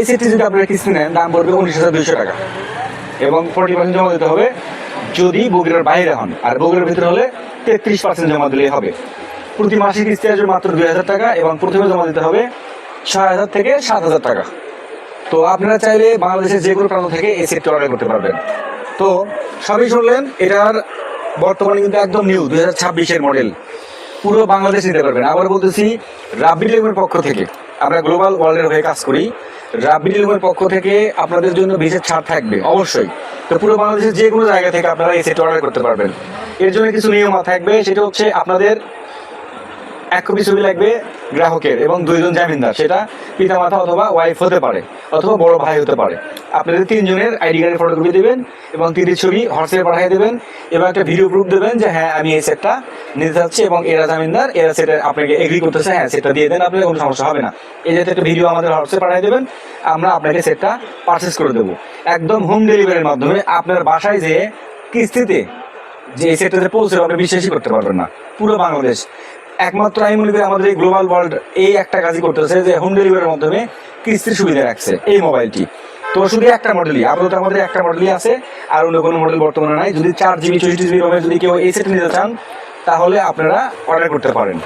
এই সেটটি যদি আপনারা কিস্তি নেন দাম পড়বে 19,200 টাকা এবং 40% জমা দিতে হবে যদি বগুড়ার বাইরে হন, আর বগুড়ার ভিতরে হলে 33% জমা দিলেই হবে। প্রতি মাসে কিস্তি আসবে মাত্র 2,000 টাকা এবং প্রথমে জমা দিতে হবে 6,000 থেকে 7,000 টাকা। তো আপনারা চাইলে বাংলাদেশের যে কোনো প্রান্ত থেকে এই সেটটি অর্ডার করতে পারবেন। তো সবই শুনলেন, এটার বর্তমানে কিন্তু একদম নিউ 2026-এর মডেল, পুরো বাংলাদেশ নিতে পারবেন। আবার বলতেছি, রাব্বি টেলিকমের পক্ষ থেকে, আমরা গ্লোবাল ওয়ার্ল্ডের হয়ে কাজ করি, রাব্বি টেলিকমের পক্ষ থেকে আপনাদের জন্য বিশেষ ছাড় থাকবে অবশ্যই। তো পুরো বাংলাদেশের যে কোনো জায়গা থেকে আপনারা এই সেট অর্ডার করতে পারবেন। এর জন্য কিছু নিয়ম থাকবে, সেটা হচ্ছে আপনাদের 1 কপি ছবি লাগবে গ্রাহকের এবং 2 জন জামিনদার, সেটা পিতামাতা অথবা ওয়াইফ হতে পারে অথবা বড় ভাই হতে পারে। আপনাদের 3 জনের আইডি কার্ডের ফটোকপি দেবেন এবং 3টি ছবি হোয়াটসঅ্যাপে পাঠিয়ে দেবেন এবং একটা ভিডিও প্রুফ দেবেন যে হ্যাঁ আমি এই সেটটা নিতে চাচ্ছি এবং এরা জামিনদার, এরা সেটা আপনাকে এগ্রি করতেছে, হ্যাঁ সেটটা দিয়ে দেন, আপনার কোনো সমস্যা হবে না। এই যে একটা ভিডিও আমাদের হোয়াটসঅ্যাপে পাঠিয়ে দেবেন, আমরা আপনাকে সেটটা পারচেস করে দেবো একদম হোম ডেলিভারির মাধ্যমে। আপনার বাসায় যেয়ে কিস্তিতে যে এই সেটটাতে পৌঁছে আপনি বিশ্বাসই করতে পারবেন না। পুরো বাংলাদেশ একমাত্র আমি মনে করি আমাদের এই গ্লোবাল ওয়ার্ল্ড এই একটা কাজই করতেছে যে হোম ডেলিভারির মাধ্যমে কিস্তির সুবিধা রাখছে এই মোবাইলটি। তো শুধু একটা মডেলই আপাতত আমাদের একটা মডেলই আছে, আর অন্য কোনো মডেল বর্তমানে নাই। যদি 4 GB 64 GB যদি কেউ এই সেট নিতে চান তাহলে আপনারা অর্ডার করতে পারেন।